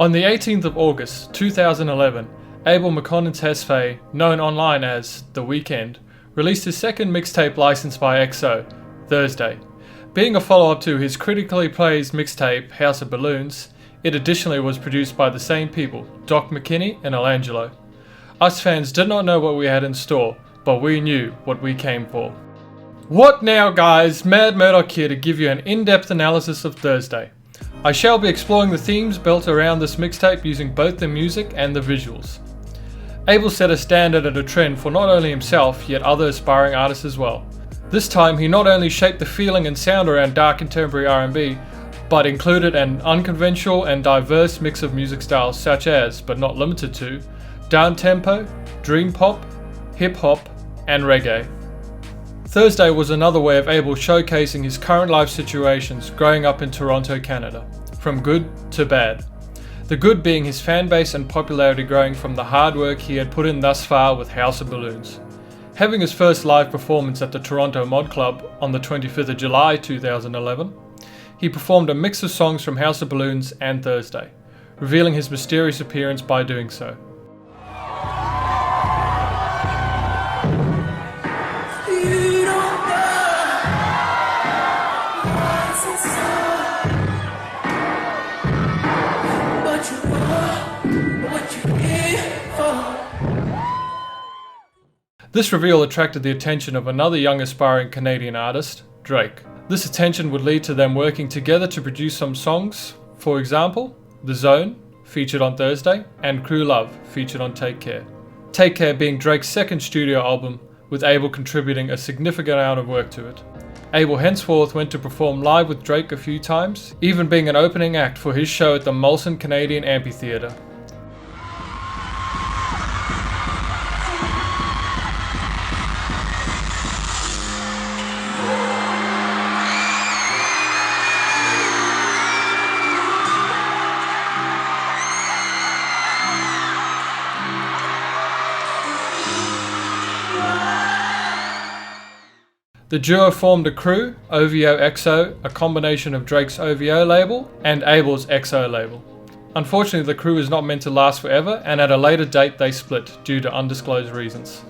On the 18th of August 2011, Abel McConnell, known online as The Weeknd, released his second mixtape licensed by XO, Thursday. Being a follow-up to his critically praised mixtape House of Balloons, it additionally was produced by the same people, Doc McKinney and Alangelo. Us fans did not know what we had in store, but we knew what we came for. What now, guys? Mad Murdoch here to give you an in-depth analysis of Thursday. I shall be exploring the themes built around this mixtape using both the music and the visuals. Abel set a standard and a trend for not only himself, yet other aspiring artists as well. This time he not only shaped the feeling and sound around dark contemporary R&B, but included an unconventional and diverse mix of music styles such as, but not limited to, down-tempo, dream pop, hip-hop, and reggae. Thursday was another way of Abel showcasing his current life situations growing up in Toronto, Canada, from good to bad. The good being his fan base and popularity growing from the hard work he had put in thus far with House of Balloons. Having his first live performance at the Toronto Mod Club on the 25th of July 2011, he performed a mix of songs from House of Balloons and Thursday, revealing his mysterious appearance by doing so. This reveal attracted the attention of another young aspiring Canadian artist, Drake. This attention would lead to them working together to produce some songs, for example, The Zone, featured on Thursday, and Crew Love, featured on Take Care. Take Care being Drake's second studio album, with Abel contributing a significant amount of work to it. Abel henceforth went to perform live with Drake a few times, even being an opening act for his show at the Molson Canadian Amphitheatre. The duo formed a crew, OVO XO, a combination of Drake's OVO label and Abel's XO label. Unfortunately, the crew is not meant to last forever, and at a later date they split due to undisclosed reasons.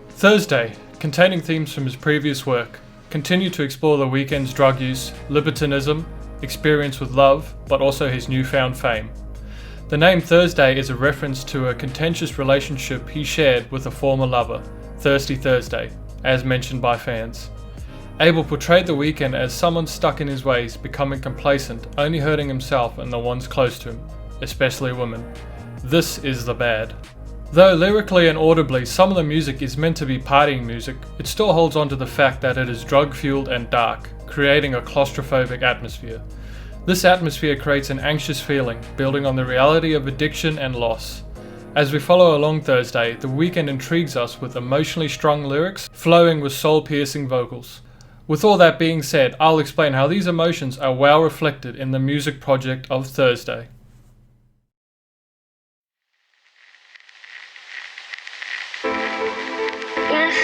Thursday, containing themes from his previous work, continued to explore The Weeknd's drug use, libertinism, experience with love, but also his newfound fame. The name Thursday is a reference to a contentious relationship he shared with a former lover, Thirsty Thursday, as mentioned by fans. Abel portrayed The Weeknd as someone stuck in his ways, becoming complacent, only hurting himself and the ones close to him, especially women. This is the bad. Though lyrically and audibly some of the music is meant to be partying music, it still holds on to the fact that it is drug-fueled and dark, creating a claustrophobic atmosphere. This atmosphere creates an anxious feeling, building on the reality of addiction and loss. As we follow along Thursday, The Weeknd intrigues us with emotionally strung lyrics, flowing with soul-piercing vocals. With all that being said, I'll explain how these emotions are well reflected in the music project of Thursday. Yes,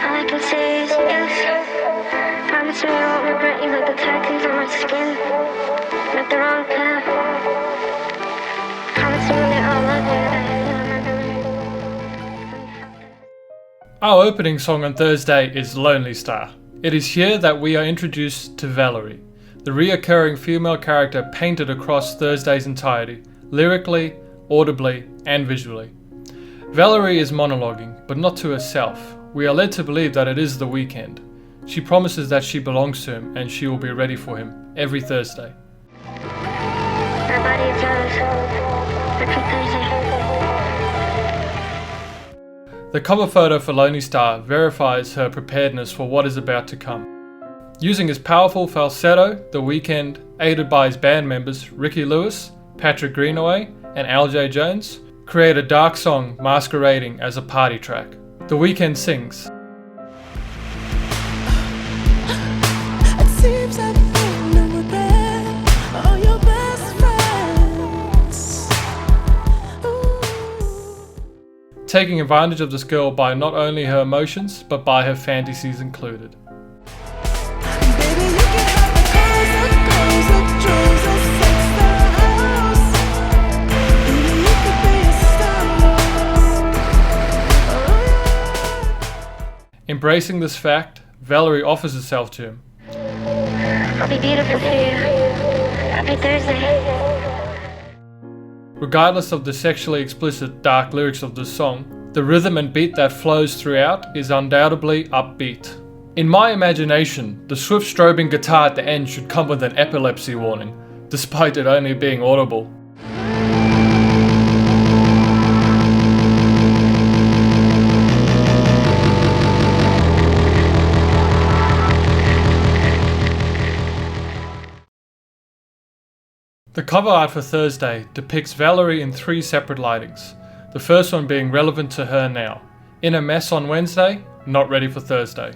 all I can say is yes. Promise me I won't regret you like the tattoos on my skin. Like the wrong path. Promise me that I'll love you. Our opening song on Thursday is Lonely Star. It is here that we are introduced to Valerie, the reoccurring female character painted across Thursday's entirety, lyrically, audibly, and visually. Valerie is monologuing, but not to herself. We are led to believe that it is The Weeknd. She promises that she belongs to him and she will be ready for him every Thursday. Our body is yours. Every Thursday. The cover photo for Lonely Star verifies her preparedness for what is about to come. Using his powerful falsetto, The Weeknd, aided by his band members Ricky Lewis, Patrick Greenaway, and Al J. Jones, create a dark song masquerading as a party track. The Weeknd sings. Taking advantage of this girl by not only her emotions, but by her fantasies included. Embracing this fact, Valerie offers herself to him. I'll be beautiful for you. Every Thursday. Regardless of the sexually explicit dark lyrics of this song, the rhythm and beat that flows throughout is undoubtedly upbeat. In my imagination, the swift strobing guitar at the end should come with an epilepsy warning, despite it only being audible. The cover art for Thursday depicts Valerie in 3 separate lightings, the first one being relevant to her now. In a mess on Wednesday, not ready for Thursday.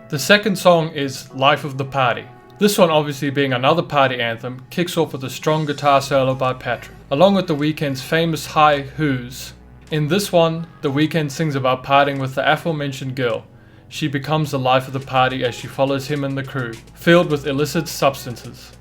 The second song is Life of the Party. This one, obviously being another party anthem, kicks off with a strong guitar solo by Patrick, along with The Weeknd's famous high who's. In this one, The Weeknd sings about partying with the aforementioned girl. She becomes the life of the party as she follows him and the crew, filled with illicit substances.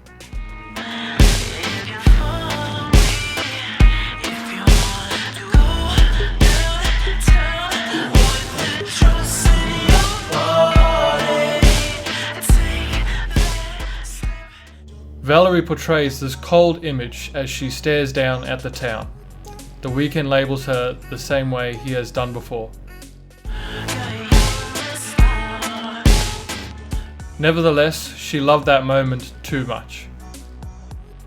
Valerie portrays this cold image as she stares down at the town. The Weeknd labels her the same way he has done before. Nevertheless, she loved that moment too much.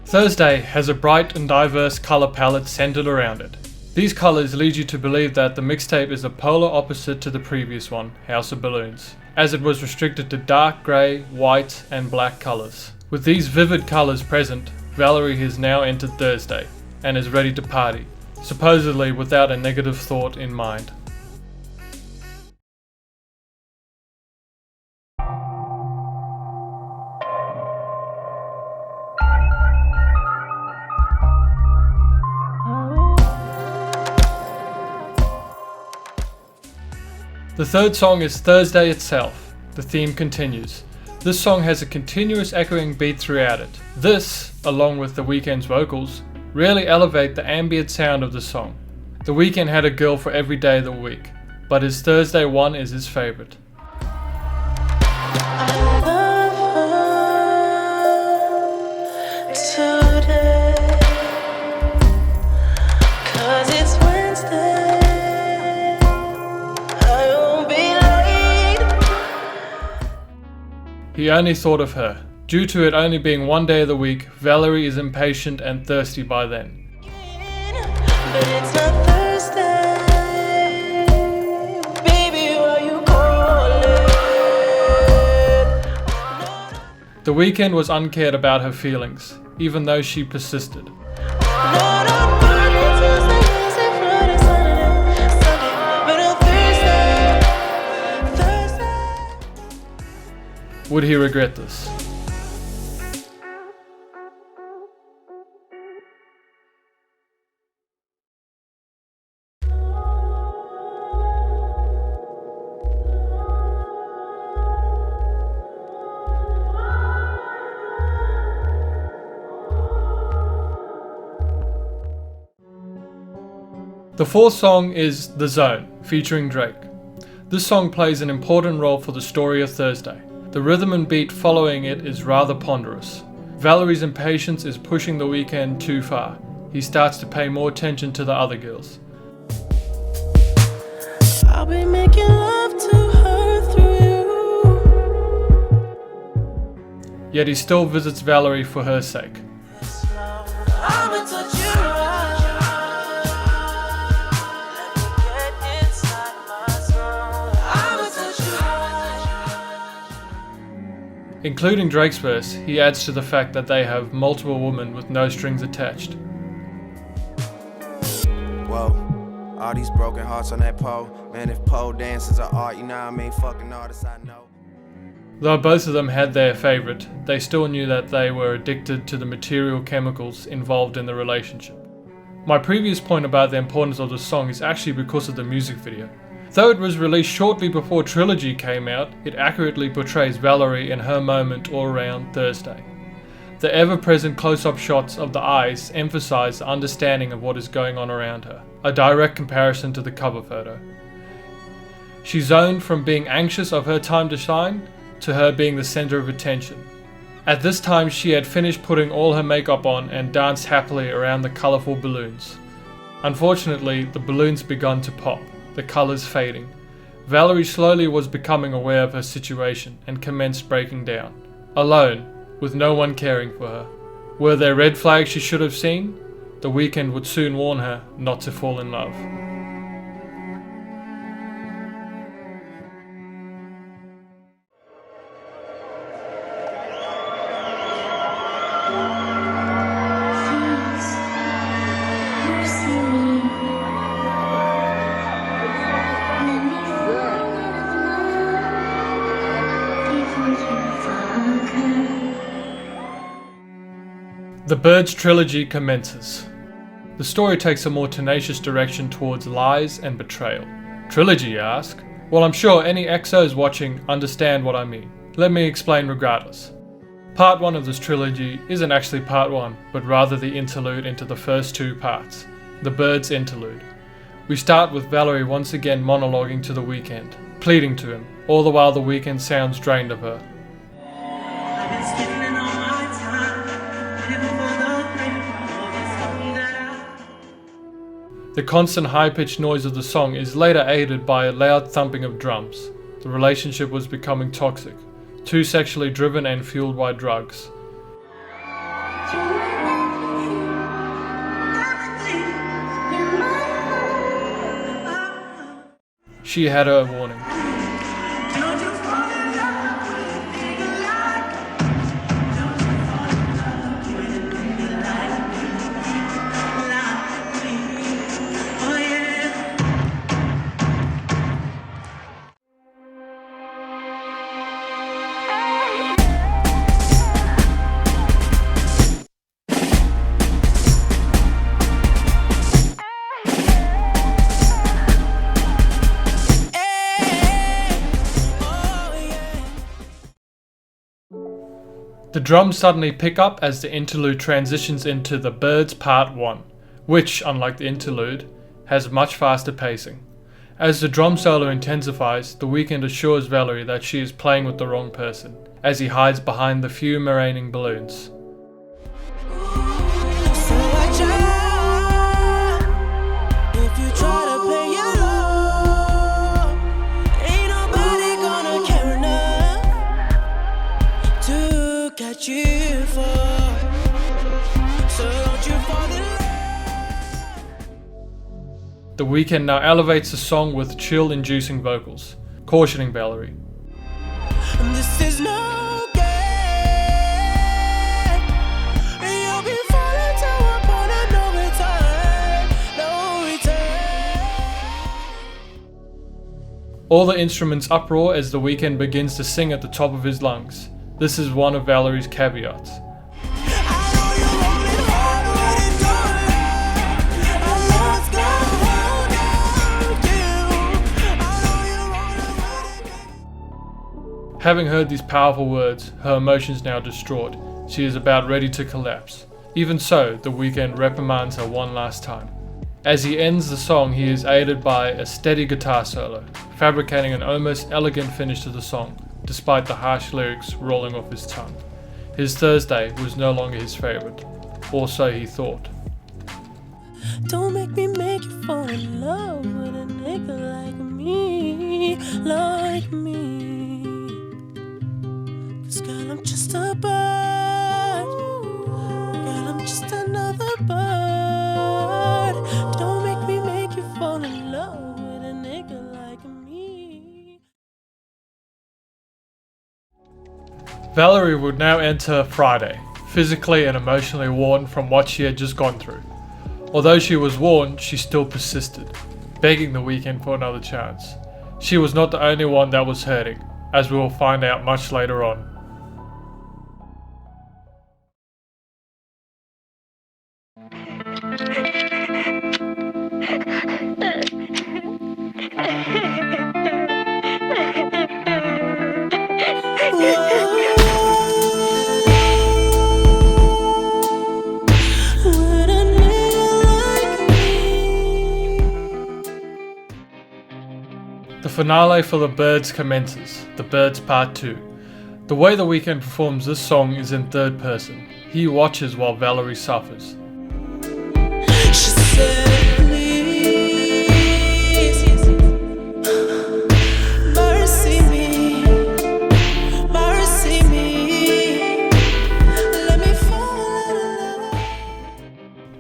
Thursday has a bright and diverse colour palette centered around it. These colours lead you to believe that the mixtape is a polar opposite to the previous one, House of Balloons, as it was restricted to dark grey, white and black colours. With these vivid colours present, Valerie has now entered Thursday and is ready to party, supposedly without a negative thought in mind. The third song is Thursday itself. The theme continues. This song has a continuous echoing beat throughout it. This, along with The Weeknd's vocals, really elevate the ambient sound of the song. The Weeknd had a girl for every day of the week, but his Thursday one is his favourite. He only thought of her. Due to it only being one day of the week, Valerie is impatient and thirsty by then. But it's not Thursday. Baby, why you calling? The Weeknd was uncared about her feelings, even though she persisted. Would he regret this? The fourth song is The Zone, featuring Drake. This song plays an important role for the story of Thursday. The rhythm and beat following it is rather ponderous. Valerie's impatience is pushing The Weeknd too far. He starts to pay more attention to the other girls. I'll be making love to her through you. Yet he still visits Valerie for her sake. I'ma touch you right. Let me get inside my zone. I'ma touch you right. Including Drake's verse, he adds to the fact that they have multiple women with no strings attached. Whoa, all these broken hearts on that pole. Man, if pole dances are art, you know what I mean? Fucking artists I know. Though both of them had their favourite, they still knew that they were addicted to the material chemicals involved in the relationship. My previous point about the importance of the song is actually because of the music video. Though it was released shortly before Trilogy came out, it accurately portrays Valerie in her moment all around Thursday. The ever-present close-up shots of the eyes emphasize the understanding of what is going on around her, a direct comparison to the cover photo. She zoned from being anxious of her time to shine to her being the center of attention. At this time she had finished putting all her makeup on and danced happily around the colorful balloons. Unfortunately, the balloons began to pop, the colors fading. Valerie slowly was becoming aware of her situation and commenced breaking down. Alone, with no one caring for her. Were there red flags she should have seen? The Weeknd would soon warn her not to fall in love. The Birds trilogy commences. The story takes a more tenacious direction towards lies and betrayal. Trilogy, you ask? Well, I'm sure any XOs watching understand what I mean. Let me explain regardless. Part 1 of this trilogy isn't actually part 1, but rather the interlude into the first 2 parts, the Birds Interlude. We start with Valerie once again monologuing to the Weeknd, pleading to him, all the while the Weeknd sounds drained of her. The constant high-pitched noise of the song is later aided by a loud thumping of drums. The relationship was becoming toxic, too sexually driven and fueled by drugs. She had her warning. The drums suddenly pick up as the interlude transitions into the Birds Part 1, which, unlike the interlude, has much faster pacing. As the drum solo intensifies, the Weeknd assures Valerie that she is playing with the wrong person, as he hides behind the few remaining balloons. The Weeknd now elevates the song with chill-inducing vocals, cautioning Valerie. This is no game. You'll be falling to a point of no return, no return. All the instruments uproar as the Weeknd begins to sing at the top of his lungs. This is one of Valerie's caveats. Having heard these powerful words, her emotions now distraught. She is about ready to collapse. Even so, the Weeknd reprimands her one last time. As he ends the song, he is aided by a steady guitar solo, fabricating an almost elegant finish to the song, despite the harsh lyrics rolling off his tongue. His Thursday was no longer his favorite, or so he thought. Don't make me make you fall in love with a nigga like me, like me. 'Cause girl, I'm just a bird. Girl, I'm just another bird. Don't make me make you fall in love with a nigga like me. Valerie would now enter Friday, physically and emotionally worn from what she had just gone through. Although she was warned, she still persisted, begging the Weeknd for another chance. She was not the only one that was hurting, as we will find out much later on. Would a nigga like me? The finale for the Birds commences, the Birds Part 2. The way the Weeknd performs this song is in third person. He watches while Valerie suffers. She said, please, mercy me, let me fall in love.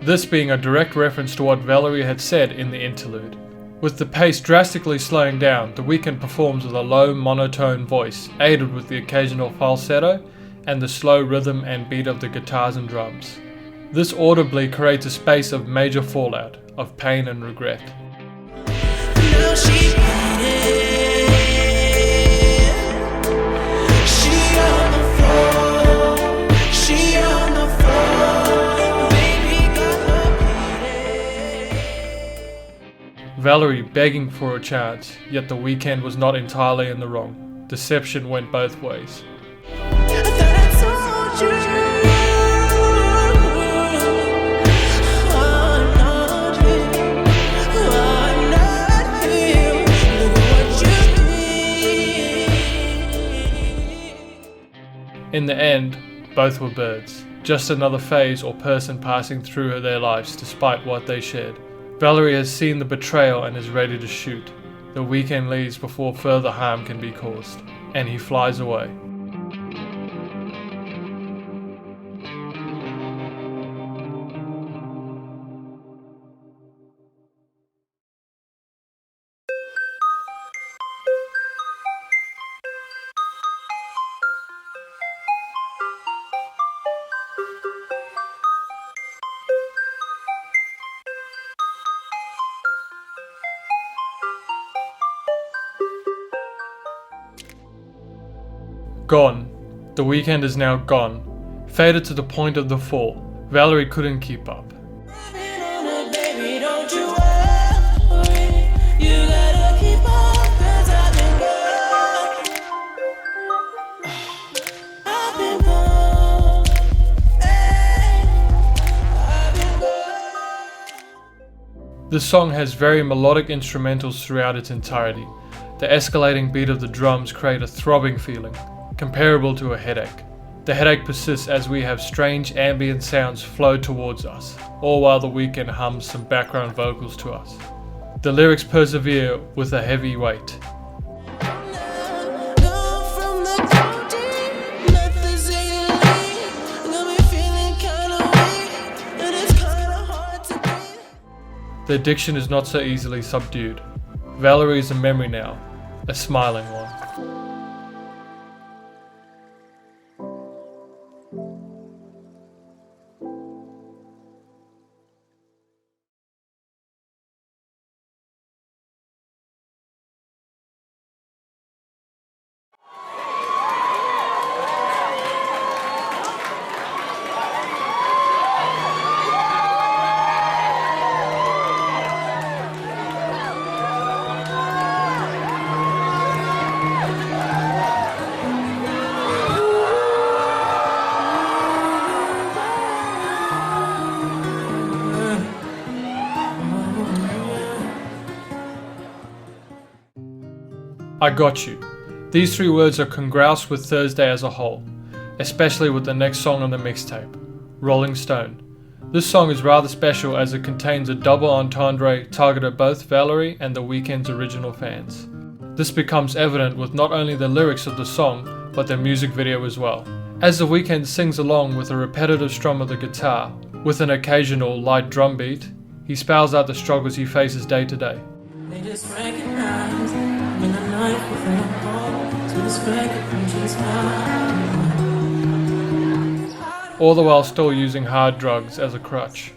This being a direct reference to what Valerie had said in the interlude. With the pace drastically slowing down, the Weeknd performs with a low monotone voice, aided with the occasional falsetto and the slow rhythm and beat of the guitars and drums. This audibly creates a space of major fallout, of pain and regret. Now she bleeding. She on the floor. She on the floor. Baby got her bleeding. Valerie begging for a chance, yet the Weeknd was not entirely in the wrong. Deception went both ways. I thought I told you. In the end, both were birds, just another phase or person passing through their lives despite what they shared. Valerie has seen the betrayal and is ready to shoot. The Weeknd leaves before further harm can be caused, and he flies away. Gone. The Weeknd is now gone. Faded to the point of the fall. Valerie couldn't keep up. Running on her, baby, don't you worry. You gotta keep on, 'cause I've been gone. I've been gone. Hey, I've been gone. This song has very melodic instrumentals throughout its entirety. The escalating beat of the drums create a throbbing feeling, comparable to a headache. The headache persists as we have strange ambient sounds flow towards us, all while the Weeknd hums some background vocals to us. The lyrics persevere with a heavy weight. Gone from the codeine, methazine. Got me feeling kinda weak, and it's kinda hard to breathe. The addiction is not so easily subdued. Valerie is a memory now, a smiling one. I got you. These three words are congroused with Thursday as a whole, especially with the next song on the mixtape, Rolling Stone. This song is rather special as it contains a double entendre targeted at both Valerie and the Weeknd's original fans. This becomes evident with not only the lyrics of the song, but the music video as well. As the Weeknd sings along with a repetitive strum of the guitar, with an occasional light drum beat, he spells out the struggles he faces day to day. They just recognize I'm in the night within a hole to this record from just All the while still using hard drugs as a crutch.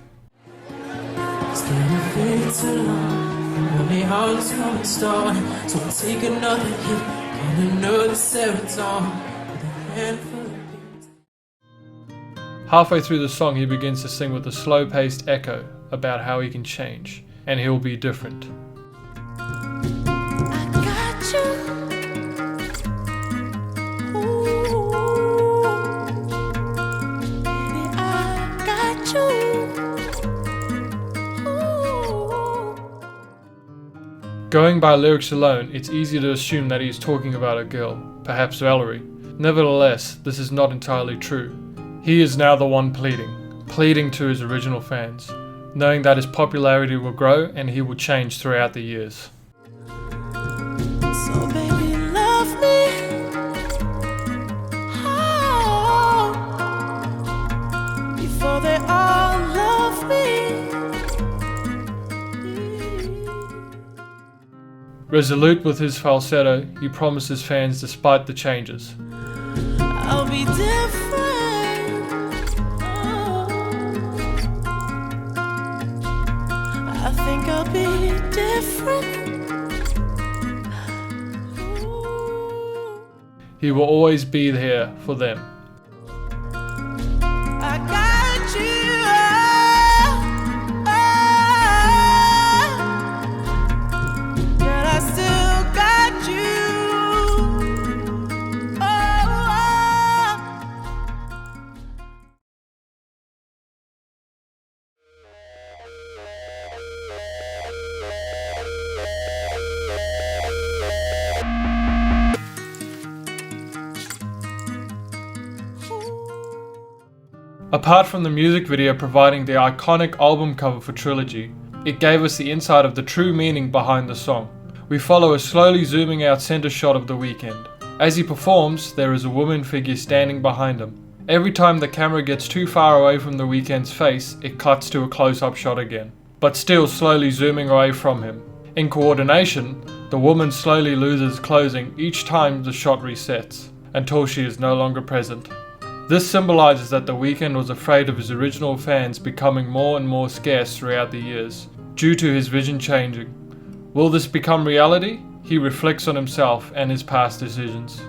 Staying feel too long. Only all is going start. So I take another hit and another serotonin with a handful of beats. Halfway through the song, he begins to sing with a slow-paced echo about how he can change, and he'll be different. Going by lyrics alone, it's easy to assume that he is talking about a girl, perhaps Valerie. Nevertheless, this is not entirely true. He is now the one pleading to his original fans, knowing that his popularity will grow and he will change throughout the years. So baby, love me. Oh, before they all love me. Resolute with his falsetto, he promises fans despite the changes. I'll be different. Oh, I think I'll be different. Ooh. He will always be there for them. I got you. Girl, I still got you. Apart from the music video providing the iconic album cover for Trilogy, it gave us the insight of the true meaning behind the song. We follow a slowly zooming out center shot of The Weeknd. As he performs, there is a woman figure standing behind him. Every time the camera gets too far away from The Weeknd's face, it cuts to a close-up shot again, but still slowly zooming away from him. In coordination, the woman slowly loses clothing each time the shot resets, until she is no longer present. This symbolizes that The Weeknd was afraid of his original fans becoming more and more scarce throughout the years, due to his vision changing. Will this become reality? He reflects on himself and his past decisions.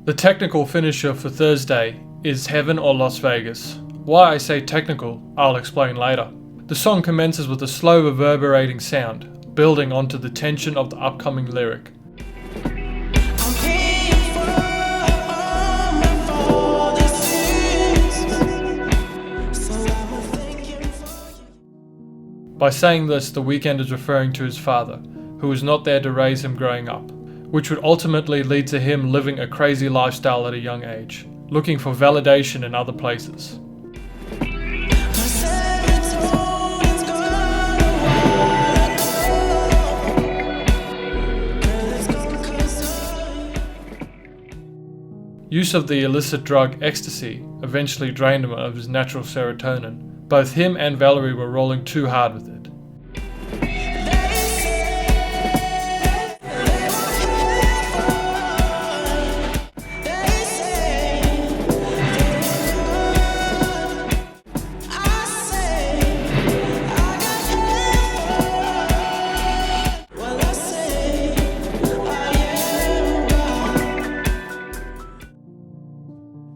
The technical finisher for Thursday is Heaven or Las Vegas. Why I say technical, I'll explain later. The song commences with a slow reverberating sound, building onto the tension of the upcoming lyric. By saying this, The Weeknd is referring to his father, who was not there to raise him growing up, which would ultimately lead to him living a crazy lifestyle at a young age, looking for validation in other places. Use of the illicit drug ecstasy eventually drained him of his natural serotonin. Both him and Valerie were rolling too hard with it.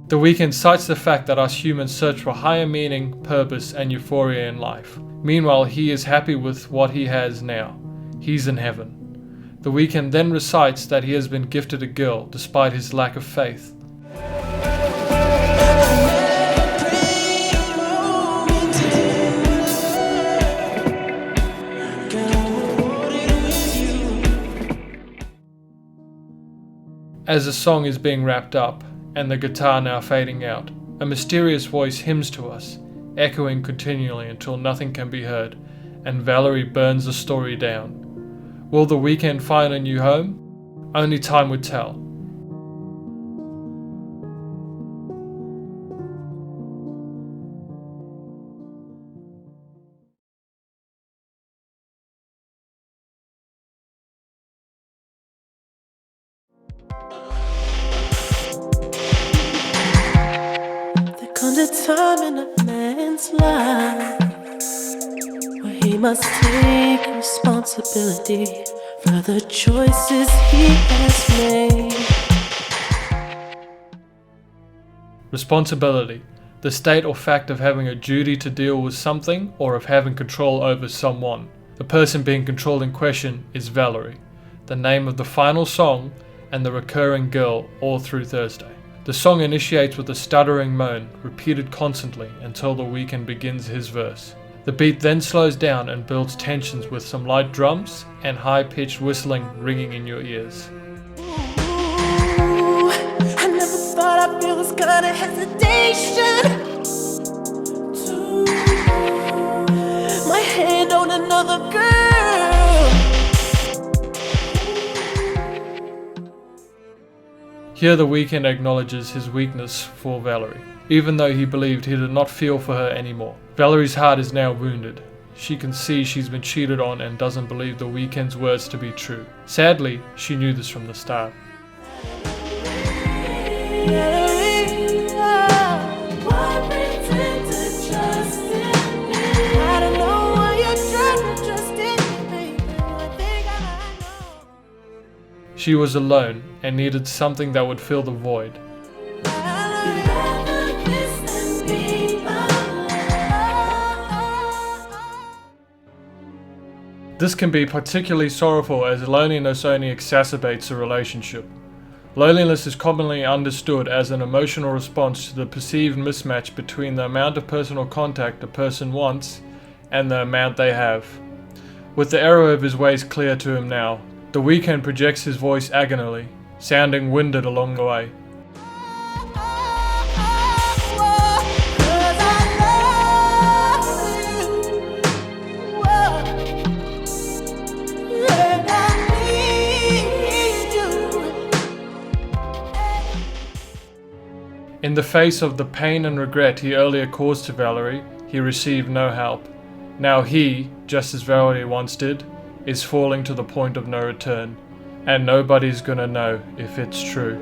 The Weeknd cites the fact that us humans search for higher meaning, purpose, and euphoria in life. Meanwhile, he is happy with what he has now. He's in heaven. The Weeknd then recites that he has been gifted a girl despite his lack of faith. As the song is being wrapped up, and the guitar now fading out, a mysterious voice hymns to us, echoing continually until nothing can be heard, and Valerie burns the story down. Will The Weeknd find a new home? Only time would tell. There comes a time in a man's life where he he must take responsibility for the choices he has made. Responsibility, the state or fact of having a duty to deal with something or of having control over someone. The person being controlled in question is Valerie, the name of the final song and the recurring girl all through Thursday. The song initiates with a stuttering moan, repeated constantly until the Weeknd begins his verse. The beat then slows down and builds tensions with some light drums and high-pitched whistling ringing in your ears. Ooh, I never thought I'd feel this kind of hesitation to my hand on another girl. Here the Weeknd acknowledges his weakness for Valerie, even though he believed he did not feel for her anymore. Valerie's heart is now wounded. She can see she's been cheated on and doesn't believe the Weeknd's words to be true. Sadly, she knew this from the start. She was alone and needed something that would fill the void. This can be particularly sorrowful as loneliness only exacerbates a relationship. Loneliness is commonly understood as an emotional response to the perceived mismatch between the amount of personal contact a person wants and the amount they have. With the error of his ways clear to him now, the Weeknd projects his voice agonally, sounding winded along the way. In the face of the pain and regret he earlier caused to Valerie, he received no help. Now he, just as Valerie once did, is falling to the point of no return, and nobody's gonna know if it's true.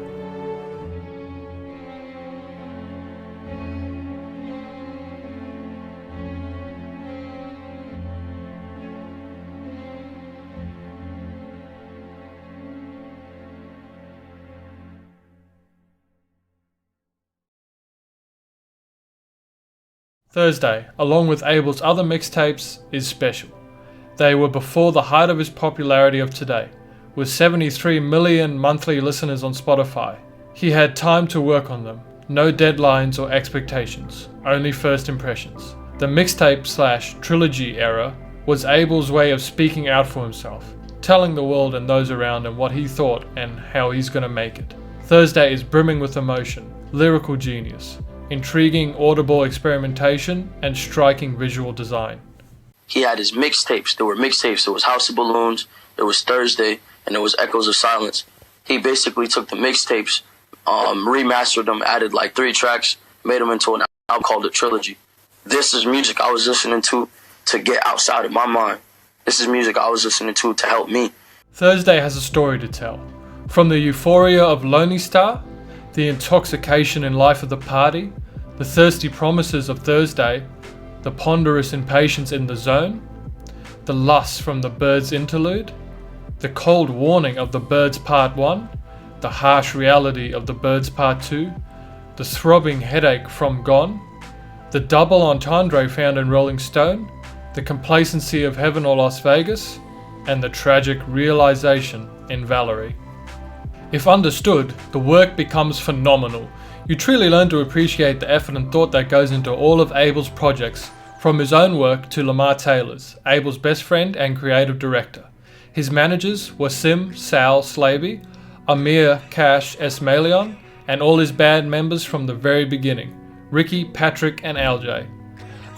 Thursday, along with Abel's other mixtapes, is special. They were before the height of his popularity of today, with 73 million monthly listeners on Spotify. He had time to work on them, no deadlines or expectations, only first impressions. The mixtape/trilogy era was Abel's way of speaking out for himself, telling the world and those around him what he thought and how he's gonna make it. Thursday is brimming with emotion, lyrical genius, intriguing audible experimentation, and striking visual design. He had his mixtapes. There were mixtapes. There was House of Balloons, there was Thursday, and there was Echoes of Silence. He basically took the mixtapes, remastered them, added like 3 tracks, made them into an album called a trilogy. This is music I was listening to get outside of my mind. This is music I was listening to help me. Thursday has a story to tell. From the euphoria of Lonely Star, the intoxication in life of the party, the thirsty promises of Thursday, the ponderous impatience in the zone, the lust from the Birds Interlude, the cold warning of the Birds Part 1, the harsh reality of the Birds Part 2, the throbbing headache from Gone, the double entendre found in Rolling Stone, the complacency of Heaven or Las Vegas, and the tragic realization in Valerie. If understood, the work becomes phenomenal. You truly learn to appreciate the effort and thought that goes into all of Abel's projects, from his own work to Lamar Taylor's, Abel's best friend and creative director. His managers were Sim, Sal, Slaby, Amir, Cash, Esmalion, and all his band members from the very beginning, Ricky, Patrick, and LJ.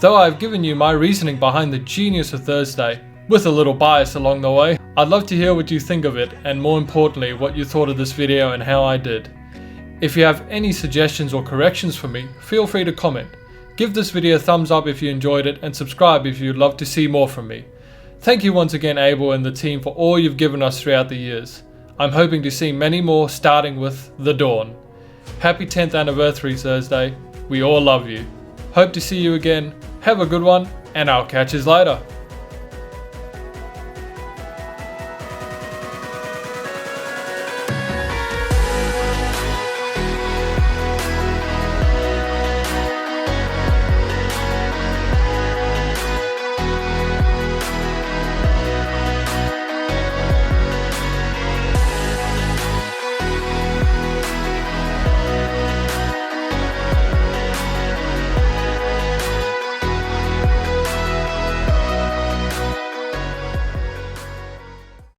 Though I've given you my reasoning behind the genius of Thursday, with a little bias along the way, I'd love to hear what you think of it, and more importantly, what you thought of this video and how I did. If you have any suggestions or corrections for me, feel free to comment. Give this video a thumbs up if you enjoyed it, and subscribe if you'd love to see more from me. Thank you once again, Abel and the team, for all you've given us throughout the years. I'm hoping to see many more, starting with The Dawn. Happy 10th anniversary Thursday. We all love you. Hope to see you again. Have a good one, and I'll catch you later.